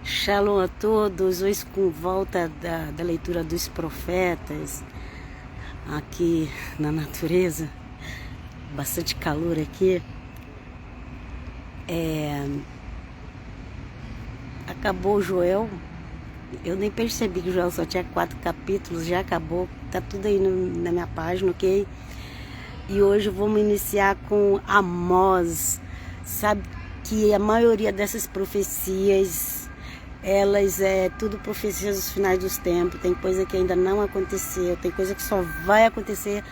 Shalom a todos, hoje com volta da leitura dos profetas aqui na natureza, bastante calor aqui. Acabou Joel, eu nem percebi que Joel só tinha 4 capítulos, já acabou, tá tudo aí na minha página, ok? E hoje vamos iniciar com Amós. Sabe que a maioria dessas profecias, elas tudo profecias dos finais dos tempos. Tem coisa que ainda não aconteceu, tem coisa que só vai acontecer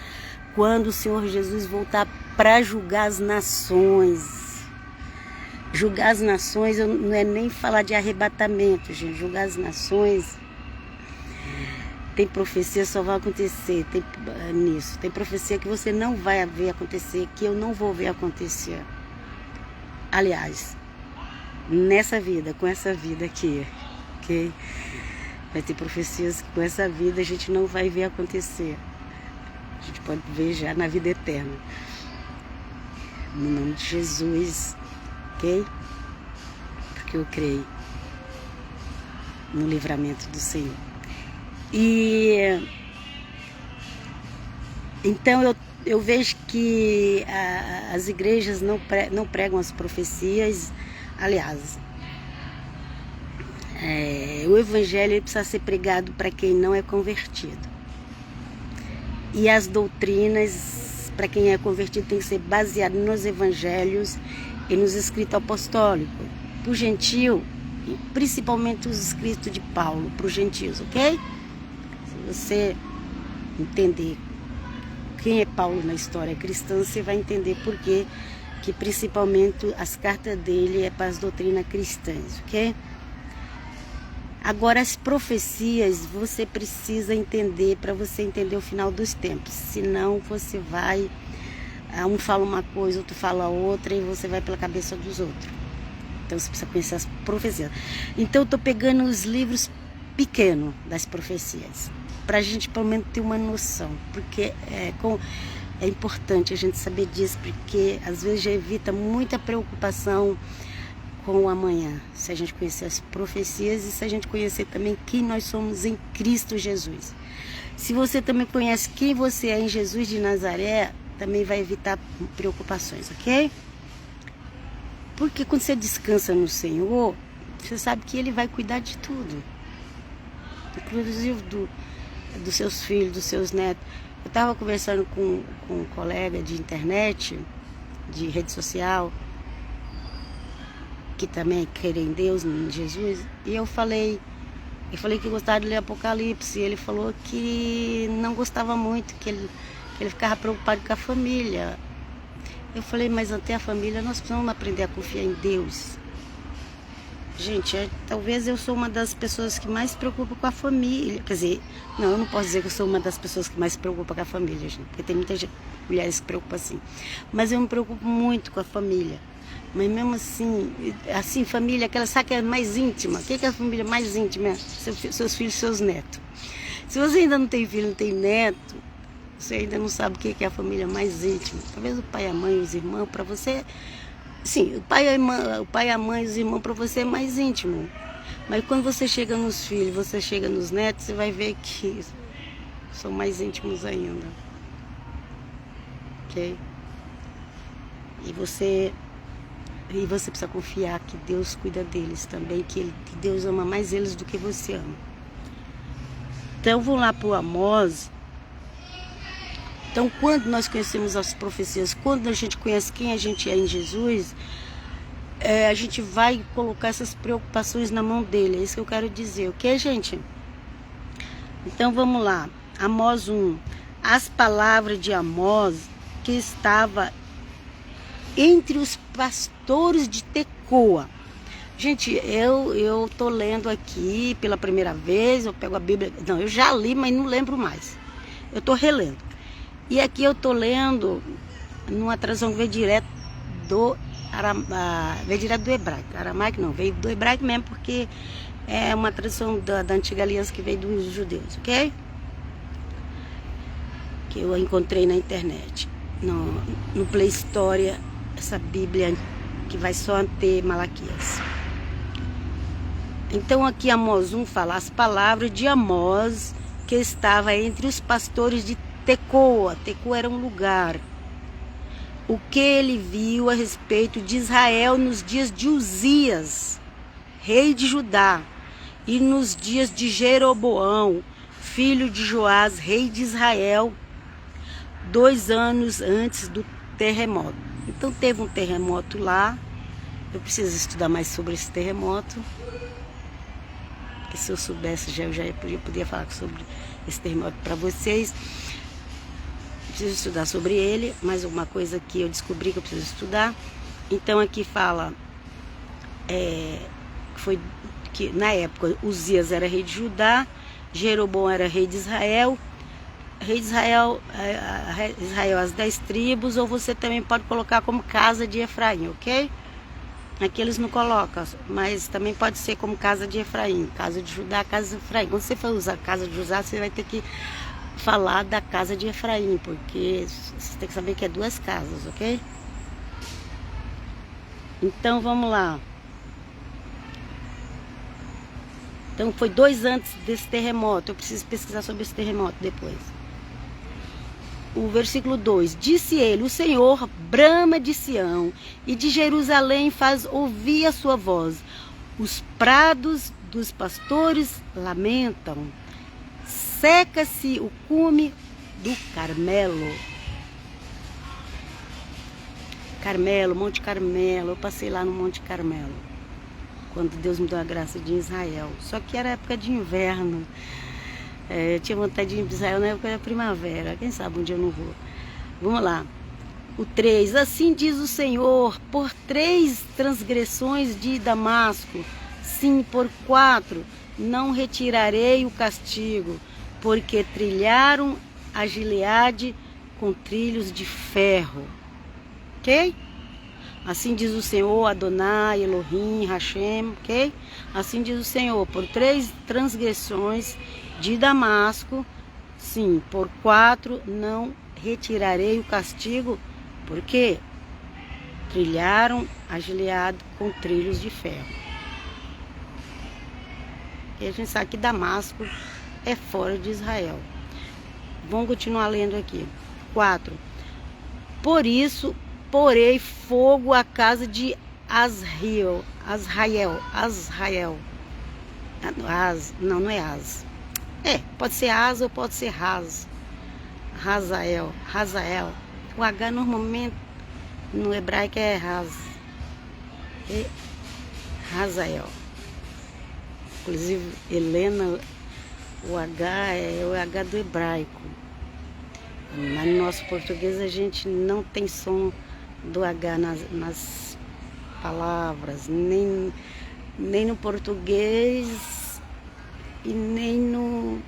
quando o Senhor Jesus voltar para julgar as nações. Julgar as nações não é nem falar de arrebatamento, gente. Julgar as nações, tem profecia que só vai acontecer nisso. Tem profecia que você não vai ver acontecer, que eu não vou ver acontecer. Aliás, nessa vida, com essa vida aqui, ok? Vai ter profecias que com essa vida a gente não vai ver acontecer. A gente pode ver já na vida eterna. No nome de Jesus, ok? Porque eu creio no livramento do Senhor. E então eu vejo que as igrejas não pregam as profecias. Aliás, o evangelho precisa ser pregado para quem não é convertido. E as doutrinas, para quem é convertido, tem que ser baseado nos evangelhos e nos escritos apostólicos. Para o gentil, principalmente os escritos de Paulo, para os gentios, ok? Se você entender quem é Paulo na história cristã, você vai entender por que principalmente as cartas dele é para as doutrinas cristãs, ok? Agora, as profecias você precisa entender para você entender o final dos tempos, senão você vai, um fala uma coisa, outro fala outra e você vai pela cabeça dos outros. Então você precisa conhecer as profecias. Então eu estou pegando os livros pequenos das profecias, para a gente pelo menos ter uma noção, porque é importante a gente saber disso, porque às vezes já evita muita preocupação com o amanhã, se a gente conhecer as profecias e se a gente conhecer também quem nós somos em Cristo Jesus. Se você também conhece quem você é em Jesus de Nazaré, também vai evitar preocupações, ok? Porque quando você descansa no Senhor, você sabe que Ele vai cuidar de tudo, inclusive dos seus filhos, dos seus netos. Eu estava conversando com um colega de internet, de rede social, que também crê em Deus, em Jesus, e eu falei que gostava de ler Apocalipse, e ele falou que não gostava muito, que ele ficava preocupado com a família. Eu falei, mas até a família nós precisamos aprender a confiar em Deus. Gente, talvez eu sou uma das pessoas que mais se preocupa com a família. Quer dizer, não, eu não posso dizer que eu sou uma das pessoas que mais se preocupa com a família, gente, porque tem muitas mulheres que se preocupam assim. Mas eu me preocupo muito com a família. Mas mesmo assim, família, aquela, sabe que é mais íntima? O que é a família mais íntima? Seus filhos, seus netos. Se você ainda não tem filho, não tem neto, você ainda não sabe o que é a família mais íntima. Talvez o pai, a mãe, os irmãos, para você... Sim, o pai, a mãe, os irmãos para você é mais íntimo. Mas quando você chega nos filhos, você chega nos netos, você vai ver que são mais íntimos ainda. Ok? E você precisa confiar que Deus cuida deles também, que Deus ama mais eles do que você ama. Então vamos lá para o Amós. Então, quando nós conhecemos as profecias, quando a gente conhece quem a gente é em Jesus, a gente vai colocar essas preocupações na mão dele. É isso que eu quero dizer, ok, gente? Então, vamos lá. Amós 1. As palavras de Amós, que estava entre os pastores de Tecoa. Gente, eu tô lendo aqui pela primeira vez, eu pego a Bíblia... Não, eu já li, mas não lembro mais. Eu tô relendo. E aqui eu estou lendo numa tradução que veio direto do hebraico. Aramaico não, veio do hebraico mesmo, porque é uma tradução da antiga aliança que veio dos judeus, ok? Que eu encontrei na internet, no Play Store, essa Bíblia que vai só ter Malaquias. Então aqui Amós 1 fala as palavras de Amós, que estava entre os pastores de Tecoa. Tecoa era um lugar. O que ele viu a respeito de Israel nos dias de Uzias, rei de Judá, e nos dias de Jeroboão, filho de Joás, rei de Israel, 2 anos antes do terremoto. Então teve um terremoto lá. Eu preciso estudar mais sobre esse terremoto. Porque se eu soubesse, eu já podia falar sobre esse terremoto para vocês. Preciso estudar sobre ele. Mais uma coisa que eu descobri que eu preciso estudar. Então aqui fala foi que na época Uzias era rei de Judá, Jeroboão era rei de Israel. Rei de Israel, Israel as 10 tribos, ou você também pode colocar como casa de Efraim, ok? Aqui eles não colocam, mas também pode ser como casa de Efraim, casa de Judá, casa de Efraim. Quando você for usar casa de Judá, você vai ter que falar da casa de Efraim, porque você tem que saber que é 2 casas, ok? Então vamos lá. Então foi 2 antes desse terremoto. Eu preciso pesquisar sobre esse terremoto depois. O versículo 2, disse ele, o Senhor brama de Sião e de Jerusalém faz ouvir a sua voz. Os prados dos pastores lamentam. Seca-se o cume do Carmelo. Carmelo, Monte Carmelo. Eu passei lá no Monte Carmelo, quando Deus me deu a graça de ir em Israel. Só que era época de inverno. Eu tinha vontade de ir para Israel na época da primavera. Quem sabe um dia eu não vou. Vamos lá. O 3. Assim diz o Senhor, por 3 transgressões de Damasco, sim, por 4, não retirarei o castigo, porque trilharam a Gileade com trilhos de ferro. Ok? Assim diz o Senhor, Adonai, Elohim, Hashem, ok? Assim diz o Senhor, por 3 transgressões de Damasco, sim, por 4 não retirarei o castigo, porque trilharam a Gileade com trilhos de ferro. E a gente sabe que Damasco é fora de Israel. Vamos continuar lendo aqui. 4. Por isso, porei fogo à casa de Azrael. Não é Az. Pode ser Az ou pode ser Raz. Razael. O H normalmente no hebraico é Raz. Razael. Inclusive, Helena, o H é o H do hebraico. Mas no nosso português a gente não tem som do H nas palavras, nem no português e nem no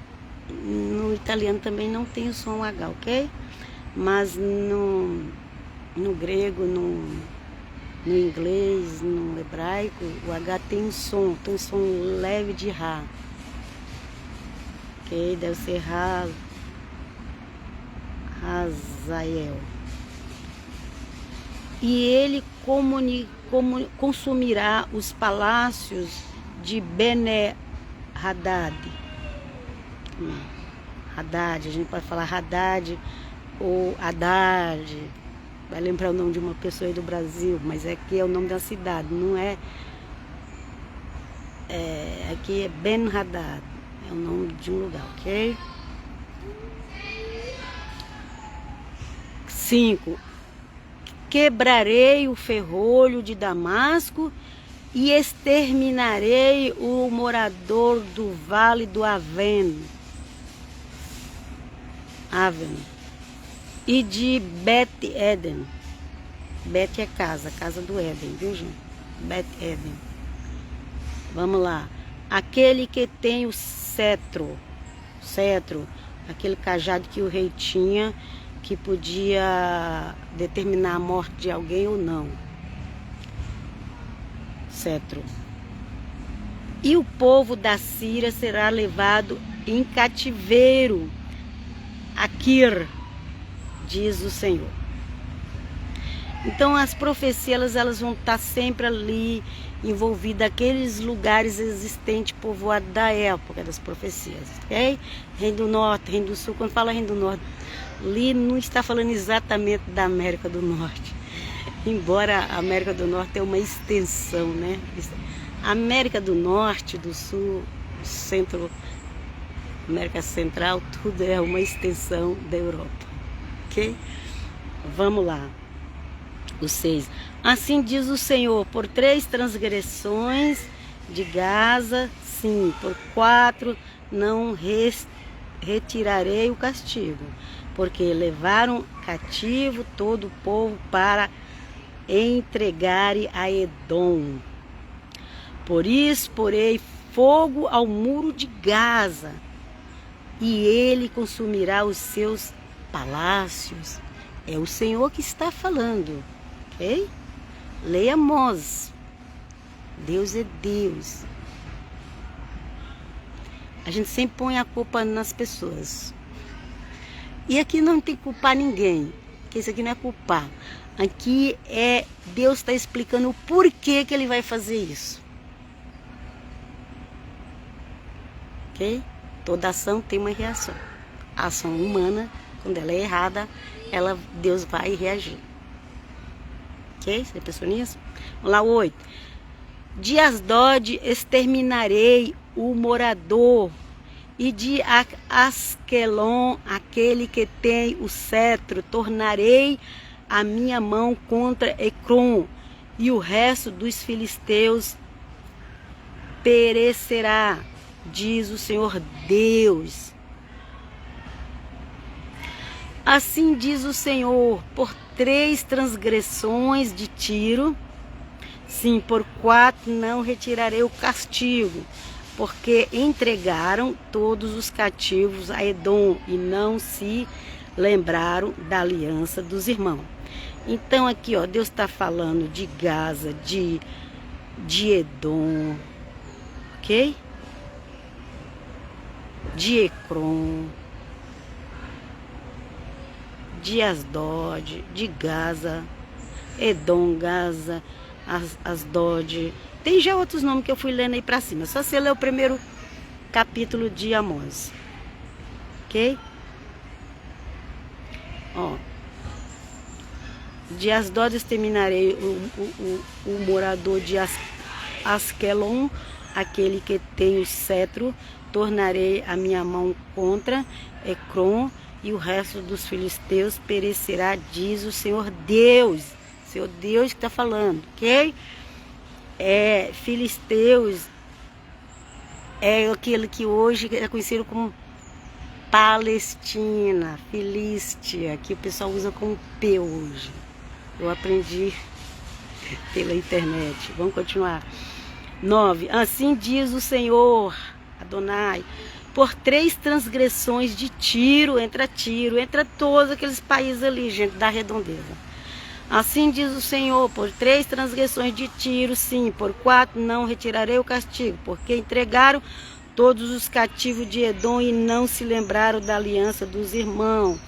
italiano também não tem o som H, ok? Mas no grego, no inglês, no hebraico, o H tem um som leve de Ra, ok? Deve ser Razael. E ele consumirá os palácios de Bene-Hadad. Haddad, a gente pode falar Haddad ou Haddad. Vai lembrar o nome de uma pessoa aí do Brasil, mas aqui é o nome da cidade, não é? Aqui é Ben-Hadad, é o nome de um lugar, ok? 5. Quebrarei o ferrolho de Damasco e exterminarei o morador do vale do Aven e de Bet-Eden. Bet é casa do Éden, viu, gente? Bet-Eden. Vamos lá. Aquele que tem o cetro, aquele cajado que o rei tinha, que podia determinar a morte de alguém ou não. Cetro. E o povo da Síria será levado em cativeiro a Kir, diz o Senhor. Então as profecias elas vão estar sempre ali envolvidas aqueles lugares existentes povoados da época das profecias, ok? Reino do Norte, Reino do Sul. Quando fala Reino do Norte, ali não está falando exatamente da América do Norte, embora a América do Norte tenha uma extensão, né? A América do Norte, do Sul, Centro, América Central, tudo é uma extensão da Europa, ok? Vamos lá. O 6. Assim diz o Senhor, por 3 transgressões de Gaza, sim, por 4 não retirarei o castigo, porque levaram cativo todo o povo para entregarem a Edom. Por isso porei fogo ao muro de Gaza, e ele consumirá os seus palácios. É o Senhor que está falando, ok? Leia Amós. Deus é Deus. A gente sempre põe a culpa nas pessoas. E aqui não tem que culpar ninguém, porque isso aqui não é culpar. Aqui é Deus está explicando o porquê que ele vai fazer isso. Ok? Toda ação tem uma reação. A ação humana, quando ela é errada, Deus vai reagir. Ok? Você pensou nisso? Vamos lá, 8. De Asdod exterminarei o morador, e de Asquelon, aquele que tem o cetro, tornarei a minha mão contra Ecrom, e o resto dos filisteus perecerá, diz o Senhor Deus. Assim diz o Senhor, por 3 transgressões de Tiro, sim, por 4 não retirarei o castigo, porque entregaram todos os cativos a Edom e não se lembraram da aliança dos irmãos. Então aqui, ó, Deus está falando de Gaza, de Edom, ok? De Ecrom, de Asdod, de Gaza, Edom, Gaza, Asdod. Tem já outros nomes que eu fui lendo aí pra cima. Só você ler o primeiro capítulo de Amós. Ok? Ó. De Asdod exterminarei o morador de Asquelon, aquele que tem o cetro, tornarei a minha mão contra Ecrom, e o resto dos filisteus perecerá, diz o Senhor Deus. Senhor Deus que está falando, ok? Filisteus é aquele que hoje é conhecido como Palestina, Filístia, que o pessoal usa como P hoje. Eu aprendi pela internet. Vamos continuar. 9. Assim diz o Senhor Adonai, por 3 transgressões de Tiro, entra todos aqueles países ali, gente, da redondeza. Assim diz o Senhor, por 3 transgressões de Tiro, sim, por 4 não retirarei o castigo, porque entregaram todos os cativos de Edom e não se lembraram da aliança dos irmãos.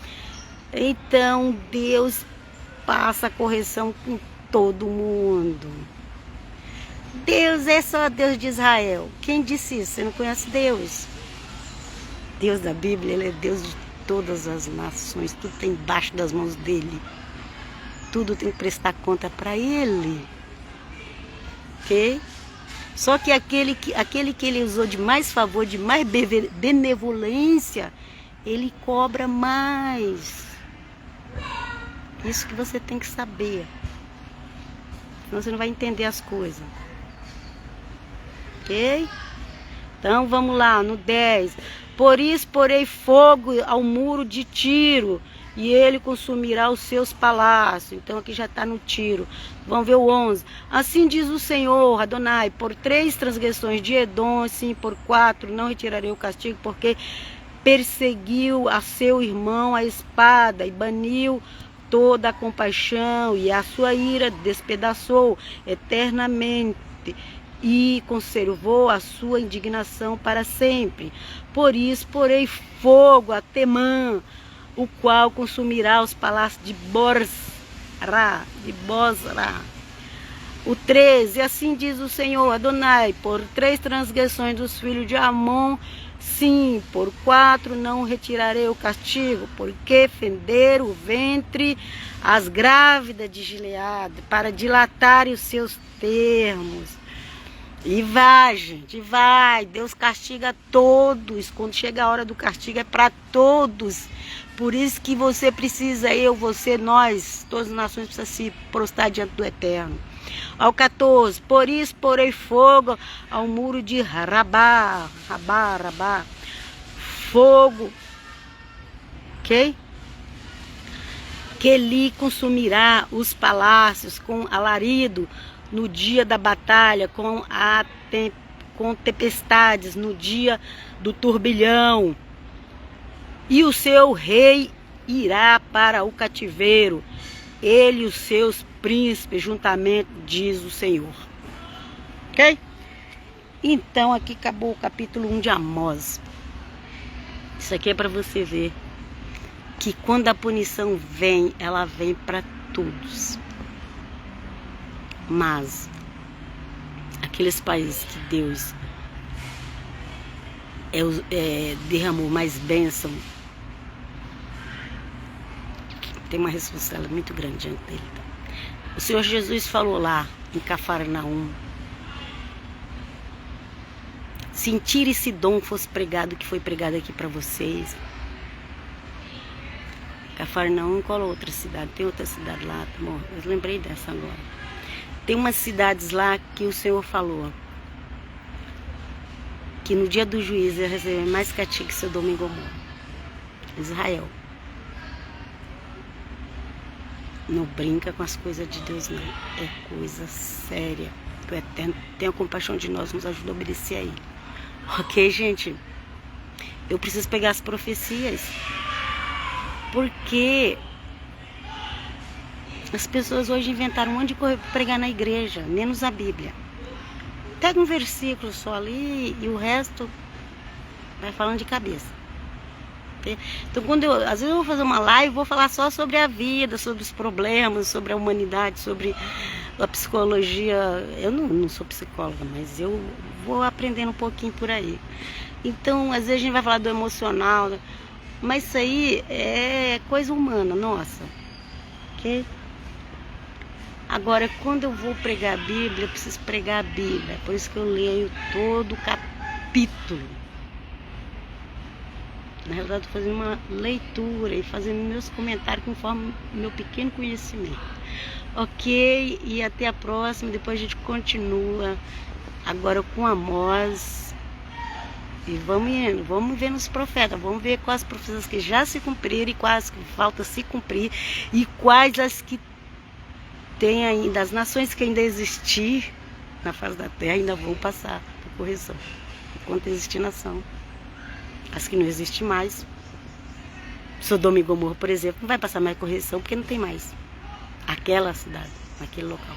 Então Deus passa a correção com todo mundo. Deus é só Deus de Israel. Quem disse isso? Você não conhece Deus? Deus da Bíblia, ele é Deus de todas as nações, tudo está embaixo das mãos dele. Tudo tem que prestar conta para ele. Ok? Só que aquele que ele usou de mais favor, de mais benevolência, ele cobra mais. Isso que você tem que saber. Senão você não vai entender as coisas. Ok? Então vamos lá, no 10. Por isso porei fogo ao muro de Tiro, e ele consumirá os seus palácios. Então aqui já está no Tiro. Vamos ver o 11. Assim diz o Senhor Adonai, por 3 transgressões de Edom, sim, por 4 não retirarei o castigo, porque perseguiu a seu irmão a espada e baniu toda a compaixão, e a sua ira despedaçou eternamente, e conservou a sua indignação para sempre. Por isso porei fogo a Temã, o qual consumirá os palácios de Bors, de Bosra. O 13, assim diz o Senhor Adonai, por 3 transgressões dos filhos de Amon, sim, por 4 não retirarei o castigo, porque fenderam o ventre as grávidas de Gileade, para dilatarem os seus termos. E vai, gente, vai. Deus castiga todos. Quando chega a hora do castigo é para todos. Por isso que você precisa, eu, você, nós, todas as nações precisam se prostrar diante do Eterno. Ao 14, por isso porei fogo ao muro de Rabá, fogo, ok? Que lhe consumirá os palácios com alarido no dia da batalha, com tempestades no dia do turbilhão. E o seu rei irá para o cativeiro, ele e os seus príncipes juntamente, diz o Senhor. Ok? Então aqui acabou o capítulo 1 de Amós. Isso aqui é para você ver que quando a punição vem, ela vem para todos. Mas aqueles países que Deus derramou mais bênção, tem uma responsabilidade muito grande diante dele. O Senhor Jesus falou lá em Cafarnaum: se em Tiro e Sidom fosse pregado o que foi pregado aqui para vocês. Cafarnaum, qual outra cidade? Tem outra cidade lá, tá bom? Eu lembrei dessa agora. Tem umas cidades lá que o Senhor falou que no dia do juízo ia receber mais castigo que Sodoma e Gomorra. Israel. Não brinca com as coisas de Deus, não. É coisa séria. O Eterno tenha compaixão de nós, nos ajuda a obedecer a Ele. Ok, gente? Eu preciso pegar as profecias. Porque as pessoas hoje inventaram um monte de coisa para pregar na igreja, menos a Bíblia. Pega um versículo só ali e o resto vai falando de cabeça. Então, às vezes eu vou fazer uma live, vou falar só sobre a vida, sobre os problemas, sobre a humanidade, sobre a psicologia. Eu não sou psicóloga, mas eu vou aprendendo um pouquinho por aí. Então, às vezes a gente vai falar do emocional, mas isso aí é coisa humana, nossa. Ok? Agora, quando eu vou pregar a Bíblia, eu preciso pregar a Bíblia. É por isso que eu leio todo o capítulo. Na realidade, estou fazendo uma leitura e fazendo meus comentários conforme meu pequeno conhecimento. Ok? E até a próxima. Depois a gente continua agora com Amós. E vamos indo, vamos ver nos profetas. Vamos ver quais profecias que já se cumpriram e quais que faltam se cumprir. E quais as que tem ainda, as nações que ainda existir na face da terra ainda vão passar por correção. Enquanto existir nação. As que não existem mais, Sodoma e Gomorra, por exemplo, não vai passar mais correção porque não tem mais aquela cidade, naquele local.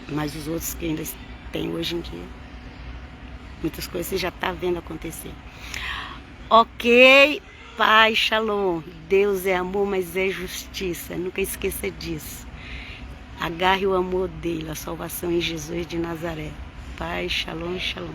Mas os outros que ainda tem hoje em dia, muitas coisas você já está vendo acontecer. Ok, Pai, Shalom. Deus é amor, mas é justiça. Nunca esqueça disso. Agarre o amor dele, a salvação em Jesus de Nazaré. Pai, Shalom, Shalom.